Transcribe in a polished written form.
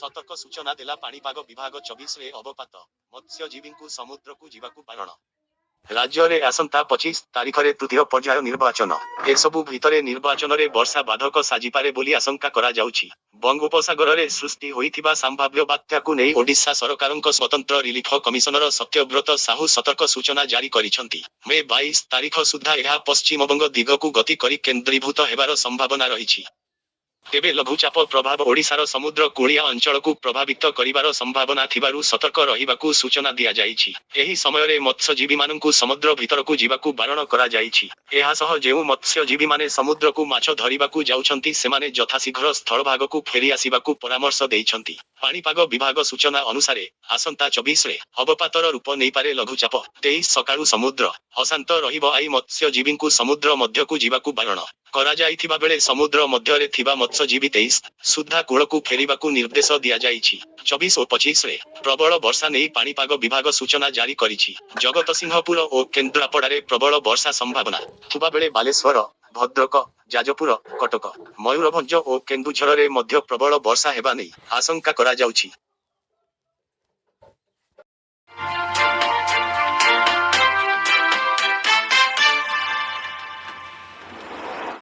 ସତର୍କ ସୂଚନା ଦେଲା ପାଣିପାଗ ବିଭାଗ। 24ରେ ଅବପାତ, ମତ୍ସ୍ୟଜୀବୀଙ୍କୁ ସମୁଦ୍ରକୁ ଯିବାକୁ ବାରଣ। ରାଜ୍ୟରେ ଆସନ୍ତା 25 ତାରିଖରେ ତୃତୀୟ ପର୍ଯ୍ୟାୟ ନିର୍ବାଚନ। ଏସବୁ ଭିତରେ ନିର୍ବାଚନରେ ବର୍ଷା ବାଧକ ସାଜିପାରେ ବୋଲି ଆଶଙ୍କା କରାଯାଉଛି। ବଙ୍ଗୋପସାଗରରେ ସୃଷ୍ଟି ହୋଇଥିବା ସମ୍ଭାବ୍ୟ ବାତ୍ୟାକୁ ନେଇ ଓଡ଼ିଶା ସରକାରଙ୍କ ସ୍ୱତନ୍ତ୍ର ରିଲିଫ କମିଶନର ସତ୍ୟବ୍ରତ ସାହୁ ସତର୍କ ସୂଚନା ଜାରି କରିଛନ୍ତି। ମେ 22 ତାରିଖ ସୁଦ୍ଧା ଏହା ପଶ୍ଚିମବଙ୍ଗ ଦିଗକୁ ଗତି କରି କେନ୍ଦ୍ରୀଭୂତ ହେବାର ସମ୍ଭାବନା ରହିଛି। ତେବେ ଲଘୁଚାପ ପ୍ରଭାବ ଓଡ଼ିଶାର ସମୁଦ୍ର କୂଳିଆ ଅଞ୍ଚଳକୁ ପ୍ରଭାବିତ କରିବାର ସମ୍ଭାବନା ଥିବାରୁ ସତର୍କ ରହିବାକୁ ସୂଚନା ଦିଆଯାଇଛି। ଏହି ସମୟରେ ମତ୍ସ୍ୟଜୀବୀମାନଙ୍କୁ ସମୁଦ୍ର ଭିତରକୁ ଯିବାକୁ ବାରଣ କରାଯାଇଛି। ଏହାସହ ଯେଉଁ ମତ୍ସ୍ୟଜୀବୀମାନେ ସମୁଦ୍ରକୁ ମାଛ ଧରିବାକୁ ଯାଉଛନ୍ତି ସେମାନେ ଯଥାଶୀଘ୍ର ସ୍ଥଳଭାଗକୁ ଫେରି ଆସିବାକୁ ପରାମର୍ଶ ଦେଇଛନ୍ତି। ପାଣିପାଗ ବିଭାଗ ସୂଚନା ଅନୁସାରେ ଆସନ୍ତା 24ରେ ଅବପାତର ରୂପ ନେଇପାରେ ଲଘୁଚାପ। 23 ସକାଳୁ ସମୁଦ୍ର ଅଶାନ୍ତ ରହିବ। ଆଇ ମତ୍ସ୍ୟଜୀବୀଙ୍କୁ ସମୁଦ୍ର ମଧ୍ୟକୁ ଯିବାକୁ ବାରଣ କରାଯାଇଥିବା ବେଳେ ସମୁଦ୍ର ମଧ୍ୟରେ ଥିବା ମତ୍ସ୍ୟଜୀବୀ 23 ସୁଦ୍ଧା କୂଳକୁ ଫେରିବାକୁ ନିର୍ଦ୍ଦେଶ ଦିଆଯାଇଛି। 24 ଓ 25ରେ ପ୍ରବଳ ବର୍ଷା ନେଇ ପାଣିପାଗ ବିଭାଗ ସୂଚନା ଜାରି କରିଛି। ଜଗତସିଂହପୁର ଓ କେନ୍ଦ୍ରାପଡ଼ାରେ ପ୍ରବଳ ବର୍ଷା ସମ୍ଭାବନା ଥିବାବେଳେ ବାଲେଶ୍ୱର, ଭଦ୍ରକ, ଯାଜପୁର, କଟକ, ମୟୂରଭଞ୍ଜ ଓ କେନ୍ଦୁଝରରେ ମଧ୍ୟ ପ୍ରବଳ ବର୍ଷା ହେବା ନେଇ ଆଶଙ୍କା କରାଯାଉଛି।